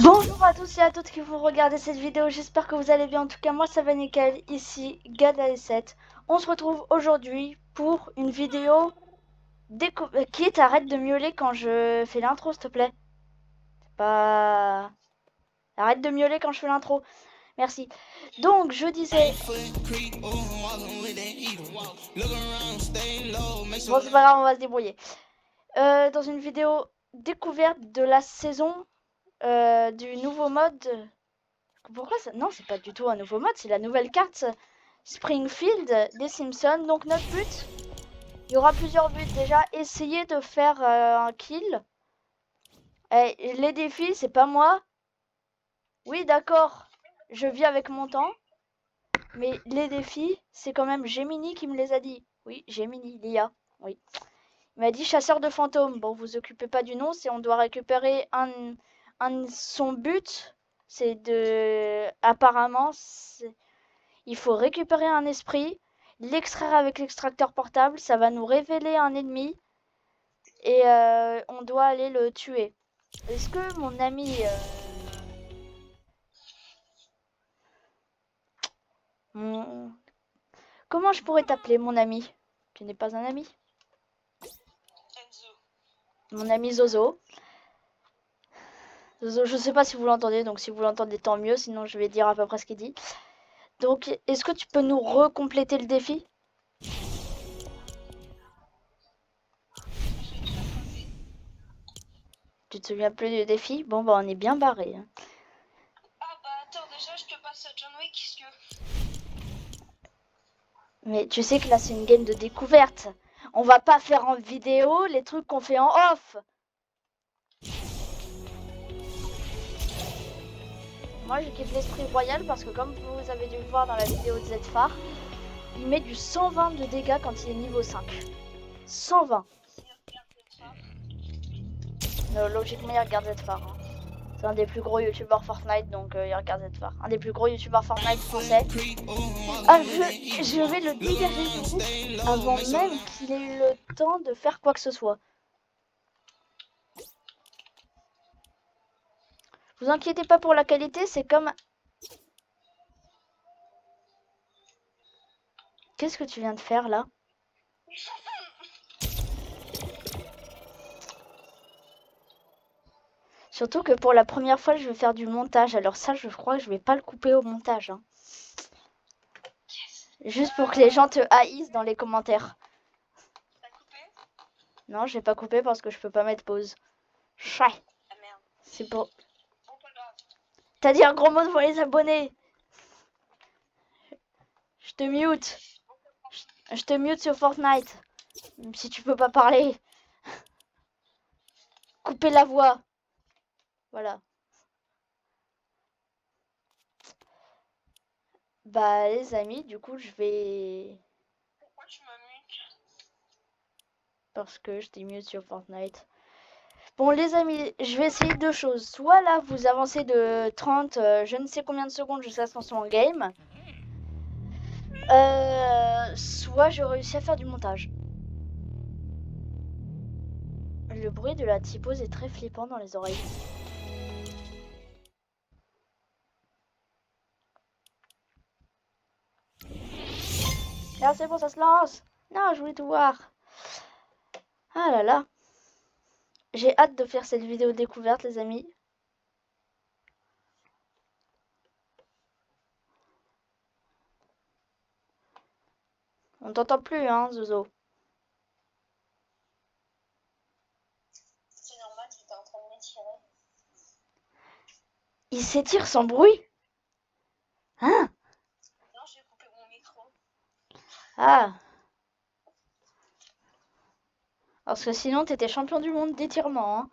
Bonjour à tous et à toutes qui vous regardez cette vidéo, j'espère que vous allez bien. En tout cas moi ça va nickel, ici Gadae7. On se retrouve aujourd'hui pour une vidéo Kit, arrête de miauler quand je fais l'intro s'il te plaît. C'est pas... Arrête de miauler quand je fais l'intro, merci. Donc je disais... Bon c'est pas grave, on va se débrouiller. Dans une vidéo découverte de la saison du nouveau mode... Pourquoi ça? Non, c'est pas du tout un nouveau mode, c'est la nouvelle carte Springfield des Simpsons. Donc notre but, il y aura plusieurs buts déjà. Essayer de faire un kill. Et les défis, c'est pas moi. Oui, d'accord, je vis avec mon temps. Mais les défis, c'est quand même Gemini qui me les a dit. Oui, Gemini, l'IA, oui. Il m'a dit chasseur de fantômes. Bon, vous occupez pas du nom, c'est on doit récupérer son but. C'est de... Apparemment, il faut récupérer un esprit, l'extraire avec l'extracteur portable, ça va nous révéler un ennemi et on doit aller le tuer. Est-ce que mon ami... Comment je pourrais t'appeler mon ami? Tu n'es pas un ami? Mon ami Zozo. Zozo, je sais pas si vous l'entendez, donc si vous l'entendez tant mieux, sinon je vais dire à peu près ce qu'il dit. Donc, est-ce que tu peux nous recompléter le défi? Tu te souviens plus du défi? Bon, bah on est bien barré. Hein. Ah bah attends, déjà je te passe à John Wick, qu'est-ce que... Mais tu sais que là c'est une game de découverte. On va pas faire en vidéo les trucs qu'on fait en off. Moi je kiffe l'esprit royal parce que comme vous avez dû le voir dans la vidéo de Zfar, il met du 120 de dégâts quand il est niveau 5. 120. Non, logiquement il regarde Zfar. Hein. C'est un des plus gros youtubeurs Fortnite donc il regarde Zfar. Un des plus gros youtubeurs Fortnite français. Ah, je vais le dégager du coup avant même qu'il ait eu le temps de faire quoi que ce soit. Vous inquiétez pas pour la qualité, c'est comme... Qu'est-ce que tu viens de faire là? Surtout que pour la première fois, je vais faire du montage. Alors ça, je crois que je vais pas le couper au montage. Hein. Juste pour que les gens te haïssent dans les commentaires. T'as coupé? Non, j'ai pas coupé parce que je peux pas mettre pause. Chai. Ah merde. C'est pour... Bon, pas grave. T'as dit un gros mot devant les abonnés. Je te mute. Je te mute sur Fortnite. Même si tu peux pas parler. Couper la voix. Voilà. Bah les amis, du coup je vais... Pourquoi tu m'as mute? Parce que je t'ai mute sur Fortnite. Bon les amis, je vais essayer deux choses. Soit là vous avancez de 30, je ne sais combien de secondes jusqu'à ce qu'on soit en game. Soit je réussis à faire du montage. Le bruit de la typose est très flippant dans les oreilles. Ah c'est bon, ça se lance. Non, je voulais tout voir. Ah là là. J'ai hâte de faire cette vidéo découverte les amis. On t'entend plus hein Zozo. C'est normal, j'étais en train de m'étirer. Il s'étire sans bruit. Hein? Non, j'ai coupé mon micro. Ah. Parce que sinon t'étais champion du monde d'étirement. Hein.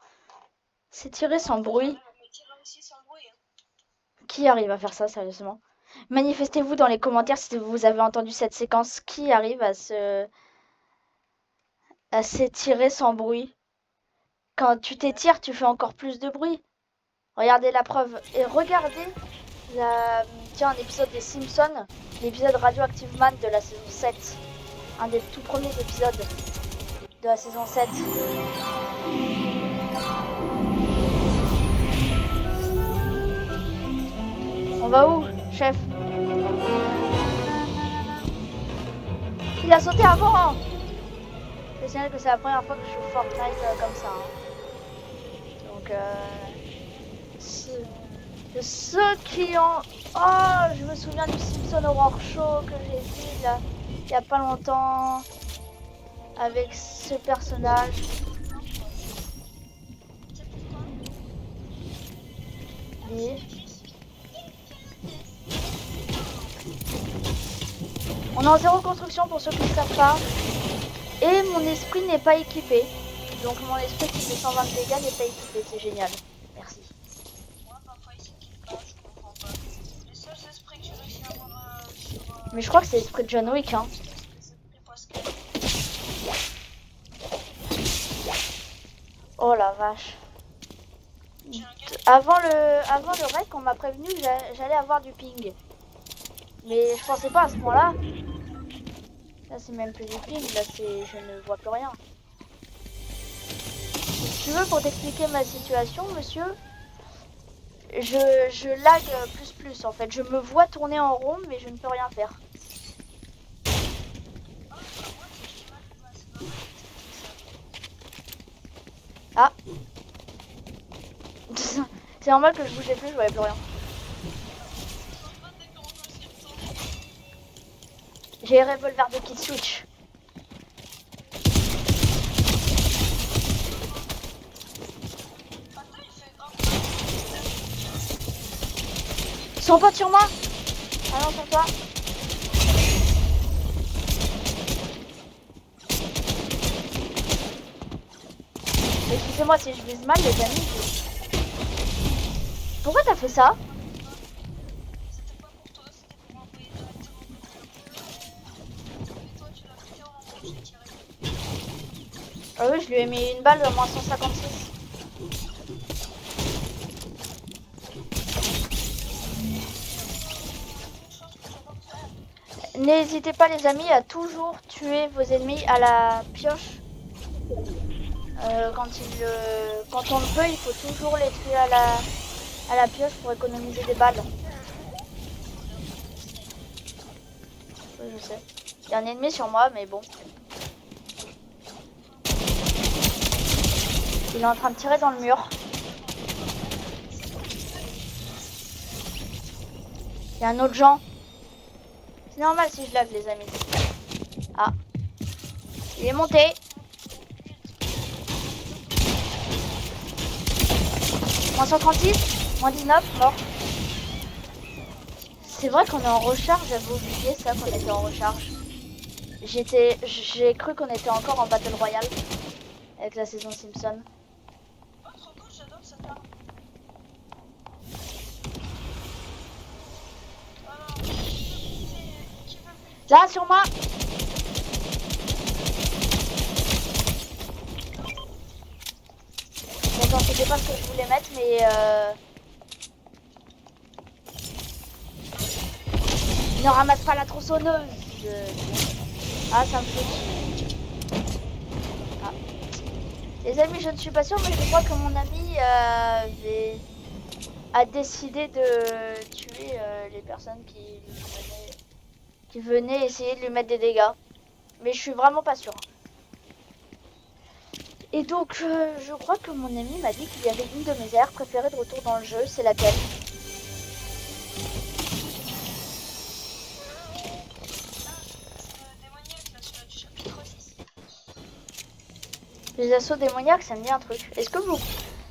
S'étirer sans bruit. Je m'étirer aussi sans bruit. Hein. Qui arrive à faire ça sérieusement? Manifestez-vous dans les commentaires si vous avez entendu cette séquence. Qui arrive à s'étirer sans bruit? Quand tu t'étires, tu fais encore plus de bruit. Regardez la preuve. Et regardez tiens, un épisode des Simpsons. L'épisode Radioactive Man de la saison 7. Un des tout premiers épisodes de la saison 7. On va où, chef? Il a sauté avant. Je signale que c'est la première fois que je joue Fortnite comme ça. Hein. Donc, ceux qui ont... Oh, je me souviens du Simpson Horror Show que j'ai vu là, il y a pas longtemps, avec ce personnage. Oui. On est en zéro construction pour ceux qui ne savent pas. Et mon esprit n'est pas équipé. Donc mon esprit qui fait 120 dégâts n'est pas équipé. C'est génial. Merci. Mais je crois que c'est l'esprit de John Wick. Hein. Oh la vache. Avant le rec, on m'a prévenu que j'allais avoir du ping. Mais je pensais pas à ce point-là. Là, c'est même plus du ping. Là, je ne vois plus rien. Si tu veux, pour t'expliquer ma situation, monsieur, je lag plus en fait. Je me vois tourner en rond, mais je ne peux rien faire. Ah. C'est normal que je bougeais plus, je voyais plus rien. J'ai un revolver de Kid Switch. Ils sont pas sur moi. Ah non, sur toi. Excusez-moi si je vise mal, les amis. Pourquoi t'as fait ça? Ah oui, je lui ai mis une balle à moins 156. N'hésitez pas les amis à toujours tuer vos ennemis à la pioche. Quand on le peut, il faut toujours les tuer à la pioche pour économiser des balles. Oui, je sais. Il y a un ennemi sur moi, mais bon. Il est en train de tirer dans le mur. Il y a un autre Jean. C'est normal si je lag les amis. Ah. Il est monté. Moins 136, moins 19, mort. C'est vrai qu'on est en recharge, j'avais oublié ça qu'on était en recharge. J'ai cru qu'on était encore en Battle Royale avec la saison Simpson. Oh, trop cool, j'adore cette arme. Là, sur moi. Bon, c'était pas ce que je voulais mettre, mais ne ramasse pas la tronçonneuse. Ah, ça me fait. Ah. Les amis, je ne suis pas sûre, mais je crois que mon ami a décidé de tuer les personnes qui venaient essayer de lui mettre des dégâts. Mais je suis vraiment pas sûre. Et donc, je crois que mon ami m'a dit qu'il y avait une de mes aires préférées de retour dans le jeu. C'est laquelle? Les assauts démoniaques, ça me dit un truc. Est-ce que vous...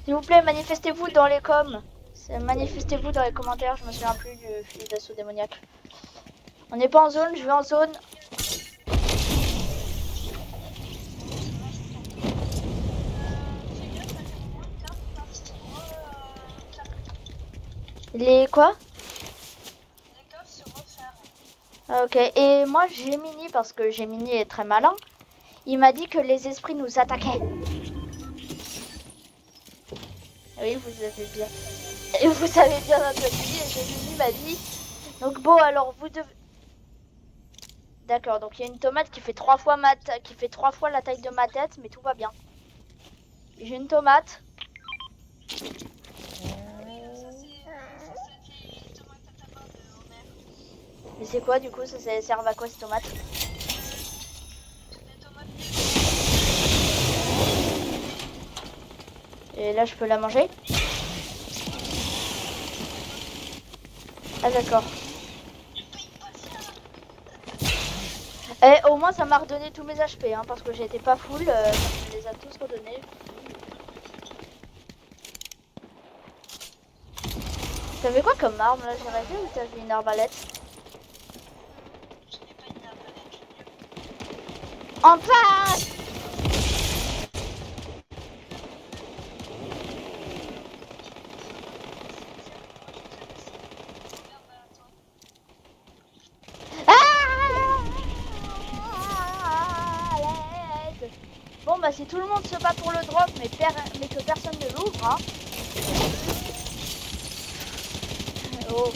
S'il vous plaît, manifestez-vous dans les coms. Manifestez-vous dans les commentaires, je me souviens plus du fusil d'assaut démoniaque. On n'est pas en zone, je vais en zone. Les quoi? Les coffres se refaire. Ok, et moi Gemini, parce que Gemini est très malin, il m'a dit que les esprits nous attaquaient. Oui, vous avez bien. Et vous avez bien entendu, et Gemini m'a dit. Donc bon, alors vous devez... D'accord, donc il y a une tomate qui fait 3 fois la taille de ma tête, mais tout va bien. J'ai une tomate. c'est quoi du coup? Ça sert à quoi ces tomates? Des tomates. Et là je peux la manger? Ah d'accord. Et au moins ça m'a redonné tous mes HP hein, parce que j'étais pas full, ça me les a tous redonnés. T'avais quoi comme arme là, j'ai rêvé, ou t'avais une arbalète? Je n'ai pas une arbalète. En passe! À l'aide. Bon bah si tout le monde se bat pour le drop mais que personne ne l'ouvre hein. Oh.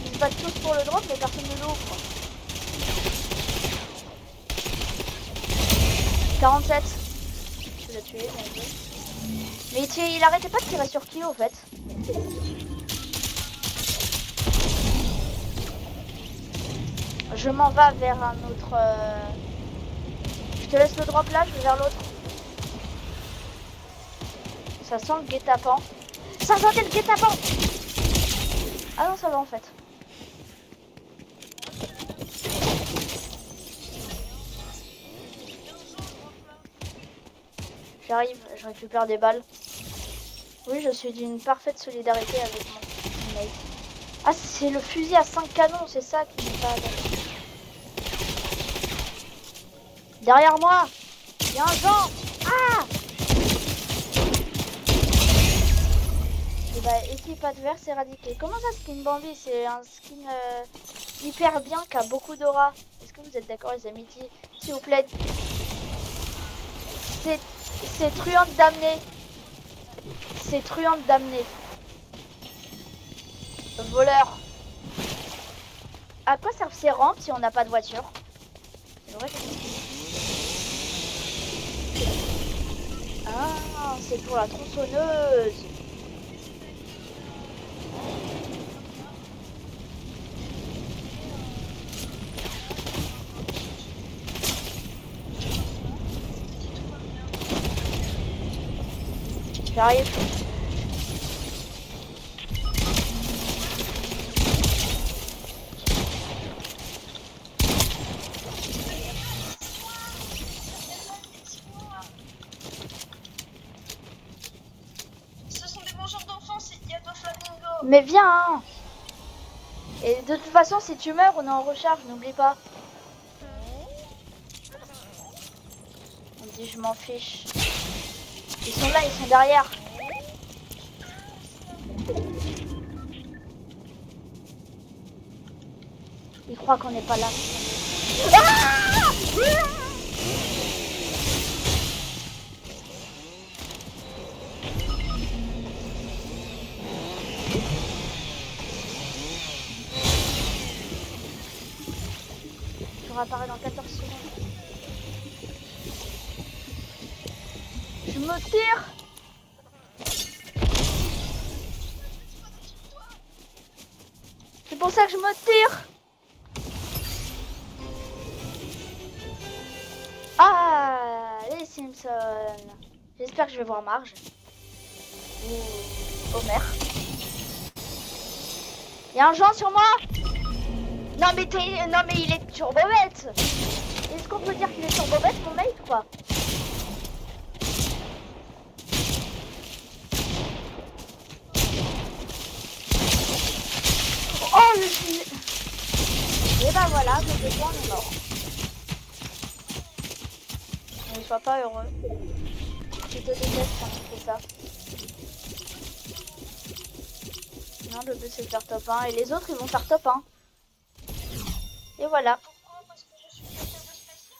Ils se battent tous pour le drop mais personne ne l'ouvre. 47. Je l'ai tué, bien joué. Mais il arrêtait pas de tirer sur qui au fait? Je m'en vais vers un autre... Je te laisse le drop là, je vais vers l'autre. Ça sent le guet-apens. Ça sentait le guet-apens. Ah non, ça va en fait. J'arrive, je récupère des balles. Oui, je suis d'une parfaite solidarité avec mon teammate. Ah, c'est le fusil à 5 canons, c'est ça qui n'est pas... Derrière moi, il y a un Jean. Ah! Et bah, équipe adverse éradiquée. Comment ça, skin Bambi? C'est un skin hyper bien qui a beaucoup d'aura. Est-ce que vous êtes d'accord, les amis? S'il vous plaît. C'est truand damné. C'est truand damné. Voleur. À quoi servent ces rampes si on n'a pas de voiture? C'est vrai que... Ah, c'est pour la tronçonneuse. J'arrive. Ce sont des mangeurs d'enfance, il y a pas flamingo. Mais viens hein. Et de toute façon, si tu meurs, on est en recharge, n'oublie pas. On dit je m'en fiche. Ils sont là, ils sont derrière. Ils croient qu'on n'est pas là. Ah! Je réapparais dans 14 secondes. Je me tire. C'est pour ça que je me tire. Ah, les Simpsons. J'espère que je vais voir Marge. Ou Homer. Il y a un Jean sur moi. Non mais il est turbo bête. Est-ce qu'on peut dire qu'il est turbo bête mon mec quoi? Oh le chien. Et bah voilà, donc le point est mort. Ne sois pas heureux. Je te déteste quand tu fais ça. Non, le but c'est de faire top 1 et les autres ils vont faire top 1. Et voilà. Pourquoi? Parce que je suis quelqu'un de spécial.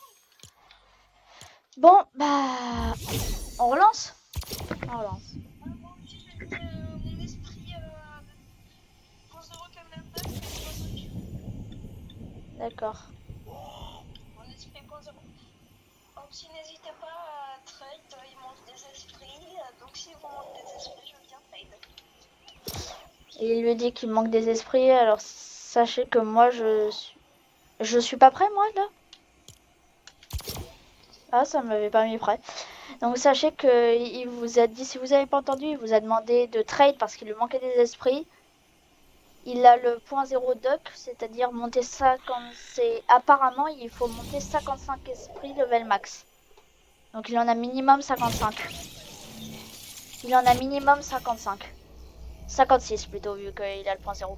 Bon, bah... On relance? On relance. Moi aussi, j'ai mis mon esprit .0 comme la base, mais c'est pas ça que je veux. D'accord. Mon esprit .0. Aussi, n'hésitez pas à trade, il manque des esprits. Donc, si vous manque des esprits, je viens trade. Et il lui dit qu'il manque des esprits, alors Sachez que moi, je suis pas prêt, moi, là. Ah, ça m'avait pas mis prêt. Donc, sachez que il vous a dit, si vous avez pas entendu, il vous a demandé de trade parce qu'il lui manquait des esprits. Il a le point 0 duck, c'est-à-dire monter 50. Apparemment, il faut monter 55 esprits level max. Donc, il en a minimum 55. Il en a minimum 55. 56 plutôt, vu qu'il a le point 0.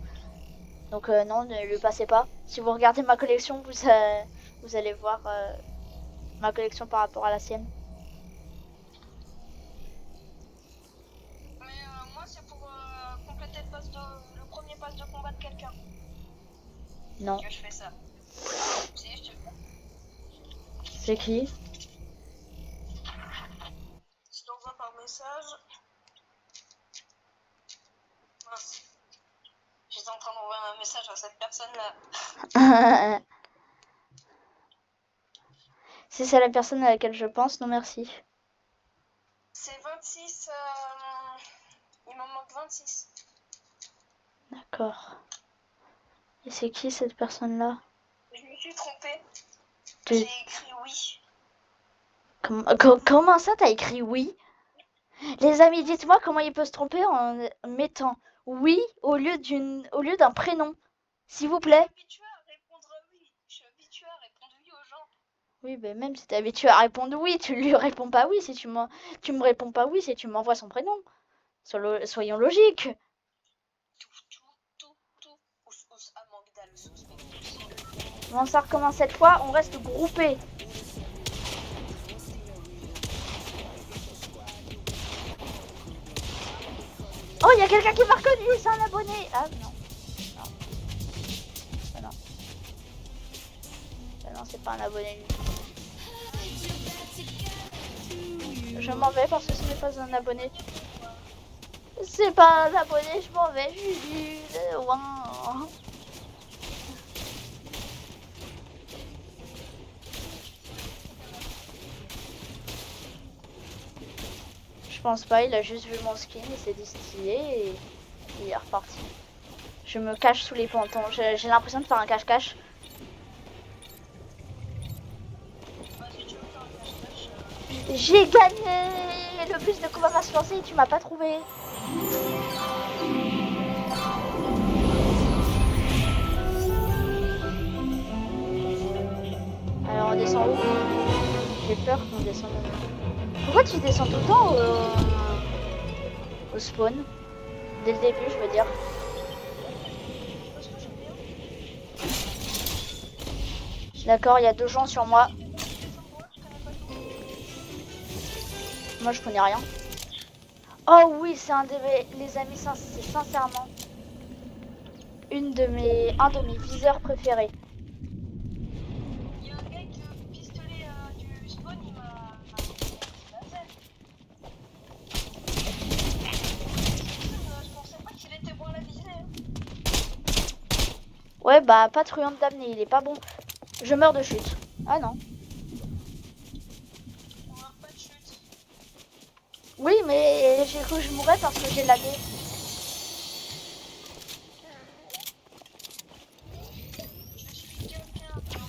Donc non, ne lui passez pas. Si vous regardez ma collection, vous allez voir ma collection par rapport à la sienne. Mais moi, c'est pour compléter le premier pass de combat de quelqu'un Non. que je fais ça. Si, je te C'est qui? Je t'envoie par message. Mince. J'étais en train d'envoyer un message à cette personne-là. Si c'est la personne à laquelle je pense, non merci. C'est 26. Il m'en manque 26. D'accord. Et c'est qui cette personne-là? Je me suis trompée. Tu- J'ai écrit oui. Comment ça, t'as écrit oui? Les amis, dites-moi comment il peut se tromper en mettant oui au lieu d'un prénom. S'il vous Je plaît. suis habituée à répondre oui. Je suis habituée à répondre oui aux gens. Oui, mais même si t'es habitué à répondre oui, tu lui réponds pas oui si tu me réponds pas oui si tu m'envoies son prénom. Soyons logiques. Tout. Ous, amygdale, sauce. Bon, ça recommence cette fois, on reste groupés. Oh, il y a quelqu'un qui m'a reconnu, c'est un abonné. Ah non. Non. Ah, non. Ah, non, c'est pas un abonné. Je m'en vais parce que ce n'est pas un abonné. C'est pas un abonné, je m'en vais. Wow. Je pense pas, il a juste vu mon skin, il s'est dit stylé et il est reparti. Je me cache sous les pontons. J'ai l'impression de faire un cache-cache. J'ai gagné. Le bus de combat va se lancer et tu m'as pas trouvé. Alors on descend où? J'ai peur qu'on descende. Pourquoi tu descends tout le temps au spawn? Dès le début, je veux dire. D'accord, il y a 2 gens sur moi. Moi, je connais rien. Oh oui, c'est un de les amis, c'est sincèrement un de mes viseurs préférés. Il y a un gars avec le pistolet du spawn, il m'a fait. Je pensais pas qu'il était bon à la visée. Ouais, bah, pas truand d'amener, il est pas bon. Je meurs de chute. Ah non. On meurt pas de chute. Oui, mais j'ai cru que je mourrais parce que j'ai lagué.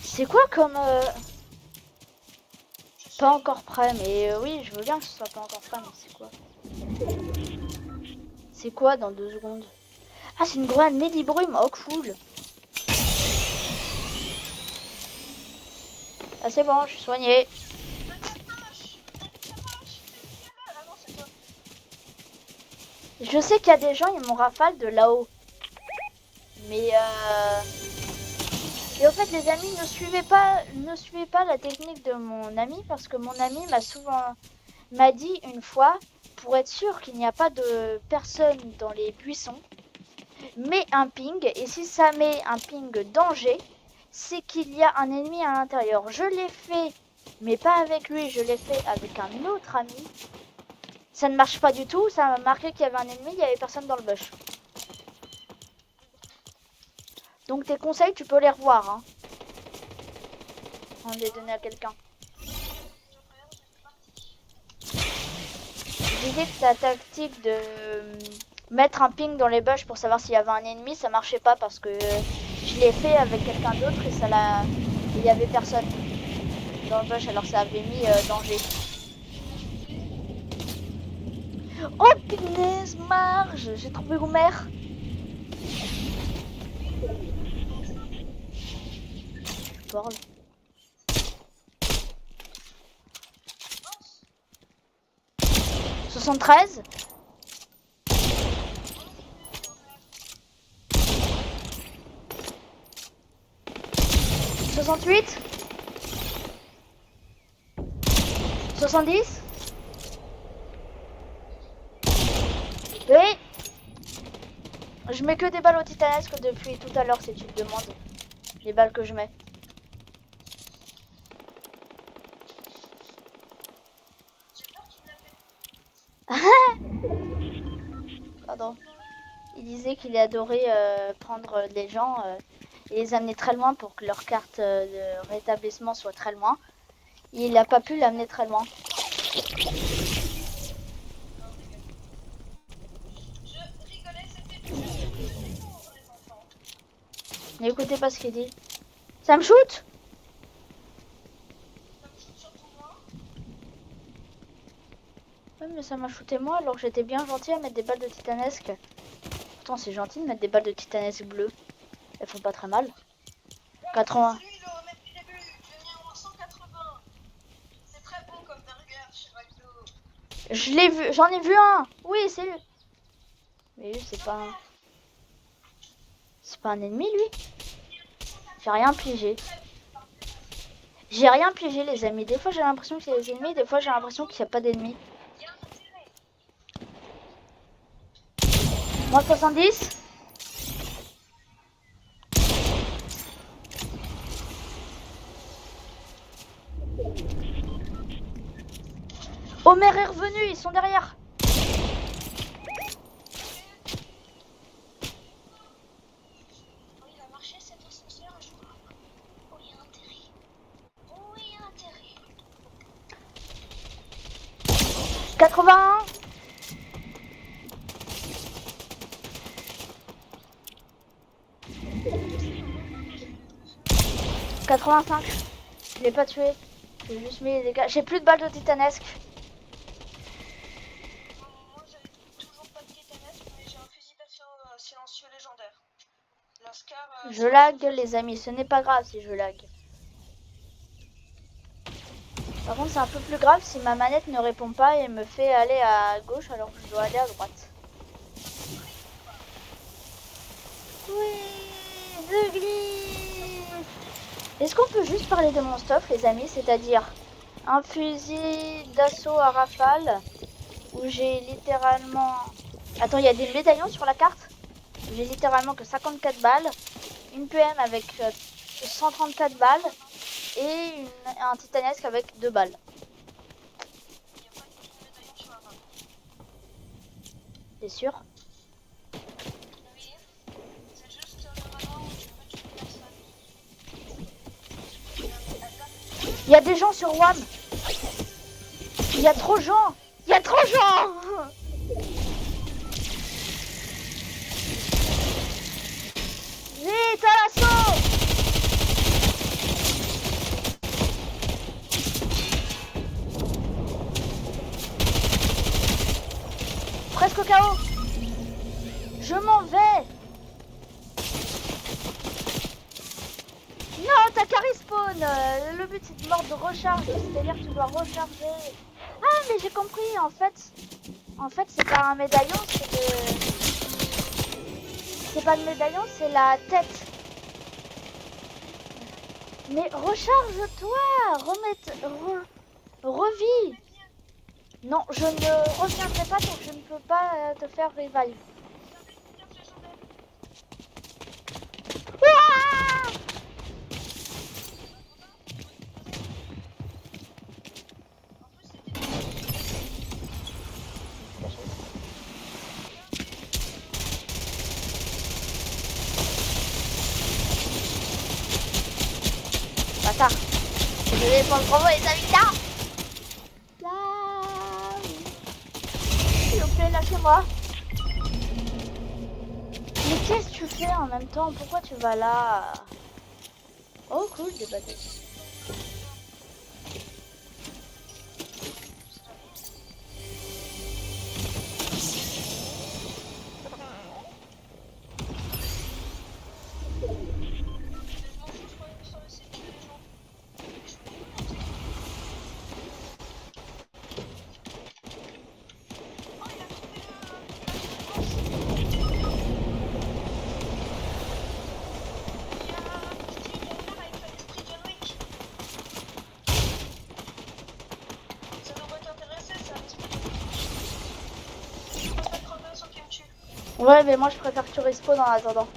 C'est quoi comme... Pas encore prêt, mais oui, je veux bien que ce soit pas encore prêt, mais c'est quoi? C'est quoi dans 2 secondes? Ah, c'est une grenade Medibrume, oh cool. Ah, c'est bon, je suis soignée. Je sais qu'il y a des gens, ils m'ont rafale de là-haut. Mais Et au fait, les amis, ne suivez pas la technique de mon ami parce que mon ami m'a dit une fois, pour être sûr qu'il n'y a pas de personne dans les buissons, mets un ping et si ça met un ping danger, c'est qu'il y a un ennemi à l'intérieur. Je l'ai fait, mais pas avec lui, je l'ai fait avec un autre ami. Ça ne marche pas du tout, ça m'a marqué qu'il y avait un ennemi, il n'y avait personne dans le bush. Donc tes conseils, tu peux les revoir, hein. On les donner à quelqu'un. L'idée que ta tactique de mettre un ping dans les bush pour savoir s'il y avait un ennemi, ça marchait pas parce que je l'ai fait avec quelqu'un d'autre et ça l'a... Il y avait personne dans le bush, alors ça avait mis danger. Oh punaise, Marge, j'ai trouvé Homer. Je parle. « 73 » 68 70 Oui. Je mets que des balles au titanesque depuis tout à l'heure si tu te demandes. Les balles que je mets. Pardon. Il disait qu'il adorait prendre les gens et les amener très loin pour que leur carte de rétablissement soit très loin. Il n'a pas pu l'amener très loin. N'écoutez pas ce qu'il dit. Ça me shoot? Oui, mais ça m'a shooté moi alors que j'étais bien gentil à mettre des balles de titanesque. Pourtant, c'est gentil de mettre des balles de titanesque bleu. Elles font pas très mal. 80. Je l'ai vu, j'en ai vu un. Oui, c'est lui. Mais lui, c'est pas un... C'est pas un ennemi, lui. J'ai rien piégé. J'ai rien piégé, les amis. Des fois, j'ai l'impression qu'il y a des ennemis. Des fois, j'ai l'impression qu'il n'y a pas d'ennemis. Moins 70. Homer est revenu, ils sont derrière. Il a marché cet ascenseur, je crois. Oh, il y a un terri. Oh, il y a un terri. 81. « 85. Je l'ai pas tué. J'ai juste mis les dégâts. J'ai plus de balles de titanesque. Moi, j'ai toujours pas de titanesque, mais j'ai un fusil d'assaut silencieux légendaire. La Scar, Je lag, les amis. Ce n'est pas grave si je lag. Par contre, c'est un peu plus grave si ma manette ne répond pas et me fait aller à gauche alors que je dois aller à droite. Oui, je glisse. Est-ce qu'on peut juste parler de mon stuff, les amis? C'est-à-dire un fusil d'assaut à rafale où j'ai littéralement... Attends, il y a des médaillons sur la carte. J'ai littéralement que 54 balles. Une PM avec 134 balles. Et un titanesque avec 2 balles. T'es sûr? oui. C'est juste le moment où tu peux tuer personne. Il y a des gens sur WAM. Il y a trop de gens. Il y a trop de gens. Vite à l'assaut. Presque au KO. Je m'en vais. Non, t'as qu'à respawn. Le but c'est de mort de recharge, c'est-à-dire que tu dois recharger. Ah, mais j'ai compris, en fait c'est pas un médaillon, c'est pas le médaillon, c'est la tête. Mais recharge-toi, revis. Non, je ne reviendrai pas donc je ne peux pas te faire revive. Ouah! Bâtard. Désolé pour le promo les amis, là. Là. S'il vous plaît, lâchez-moi. Mais qu'est-ce que tu fais en même temps? Pourquoi tu vas là? Oh cool, des bâtisses. Ouais, mais moi je préfère que tu respawn en attendant.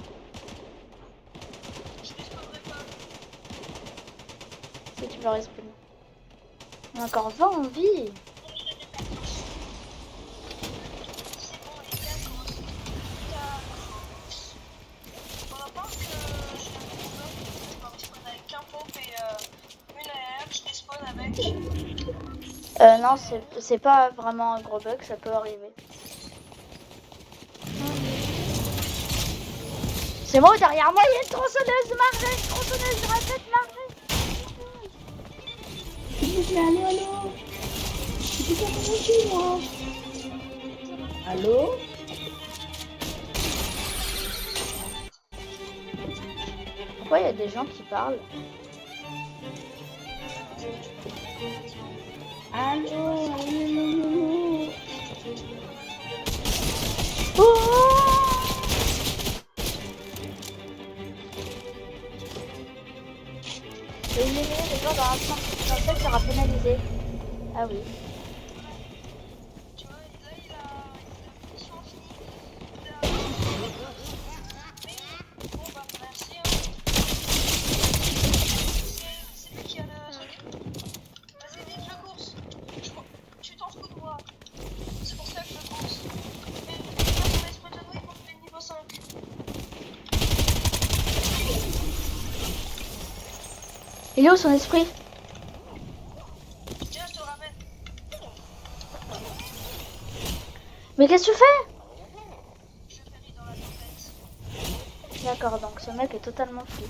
Si tu veux respawn. On a encore 20 en vie. Non, c'est pas vraiment un gros bug, ça peut arriver. C'est moi derrière moi, il y a une tronçonneuse, Marge, une tronçonneuse, je répète, Marge. Allô? Pourquoi il y a des gens qui parlent? Allô? Allô? Oh! Éliminer les gens dans un sens qui sera pénalisé. Ah oui. Il est où son esprit? Tiens, je te le ramène. Mais qu'est-ce que tu fais? Je péris dans la tempête. D'accord, donc ce mec est totalement fou.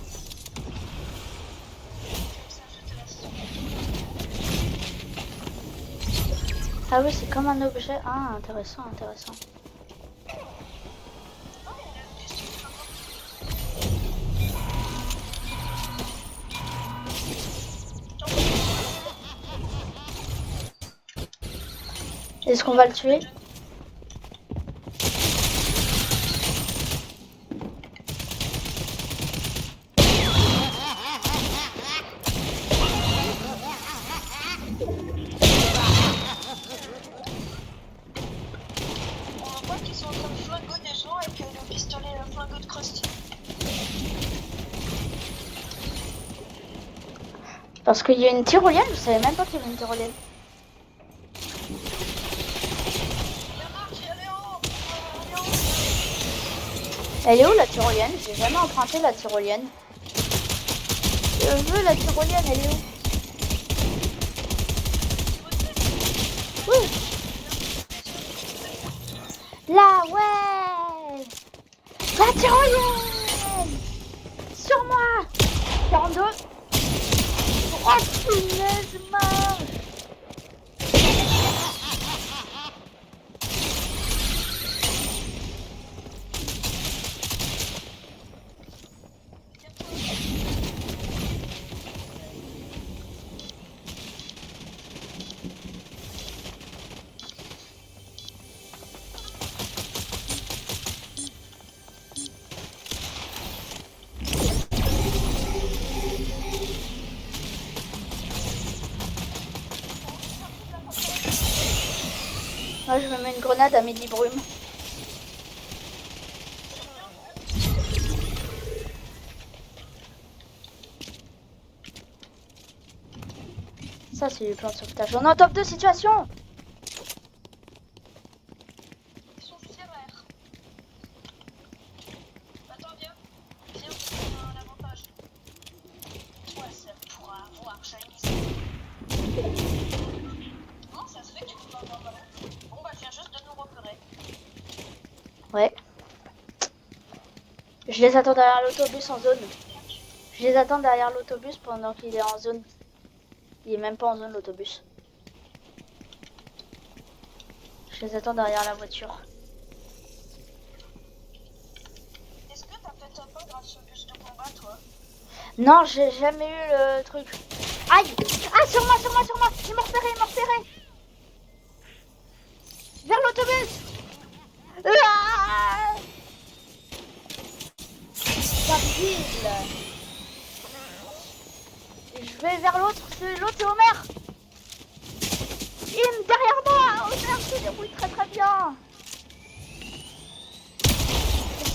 Ça, je te laisse. Ah oui, c'est comme un objet. Ah, intéressant, intéressant. Est-ce qu'on va le tuer? On voit qu'ils sont en train de flinguer des gens avec le pistolet flingueur de Krusty. Parce qu'il y a une tyrolienne, je savais même pas qu'il y avait une tyrolienne. Elle est où la tyrolienne? J'ai jamais emprunté la tyrolienne. Je veux la tyrolienne, elle est où? Oui. Là, ouais. La tyrolienne. Sur moi. 42. Oh punaise, marche. Moi, je me mets une grenade à midi brume. Ça, c'est du plan de sauvetage. On est en top 2 situation. Ils sont juste derrière. Attends, viens. Viens, on a un avantage. Toi, ça pourra avoir Shiny. Comment ça se fait que tu peux pas avoir ballon? Bon, bah, je viens juste de nous repérer. Ouais. Je les attends derrière l'autobus en zone. Je les attends derrière l'autobus pendant qu'il est en zone. Il est même pas en zone l'autobus. Je les attends derrière la voiture. Est-ce que t'as fait top 1 grâce au bus de combat, toi? Non, j'ai jamais eu le truc. Aïe! Ah, sur moi, sur moi, sur moi! Ils m'ont repéré, ils m'ont repéré! Vers l'autobus! Ah, Stable. Je vais vers l'autre, l'autre c'est Homer! Derrière moi! Homer se débrouille très très bien!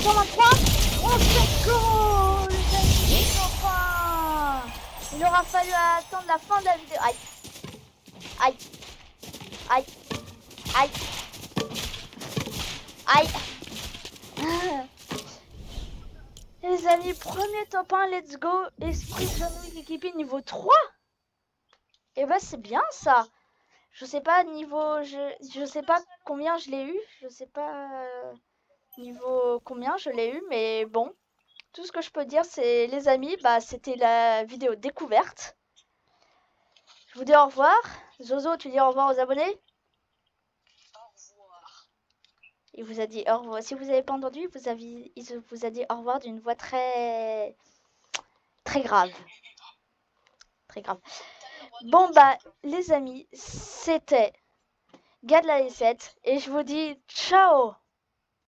123! On se go! Les amis, enfin! Il aura fallu attendre la fin de la vidéo. Aïe! Aïe! Aïe! Aïe! Aïe! Les amis, premier top 1, let's go! Esprit John Wick équipé niveau 3! Et bah c'est bien ça! Je sais pas niveau... Je sais pas combien je l'ai eu. Je sais pas niveau combien je l'ai eu, mais bon. Tout ce que je peux dire, c'est les amis, bah c'était la vidéo découverte. Je vous dis au revoir. Zozo, tu dis au revoir aux abonnés? Au revoir. Il vous a dit au revoir. Si vous n'avez pas entendu, il vous a dit au revoir d'une voix très grave. Très grave. Bon bah les amis, c'était Gad la S7 et je vous dis ciao.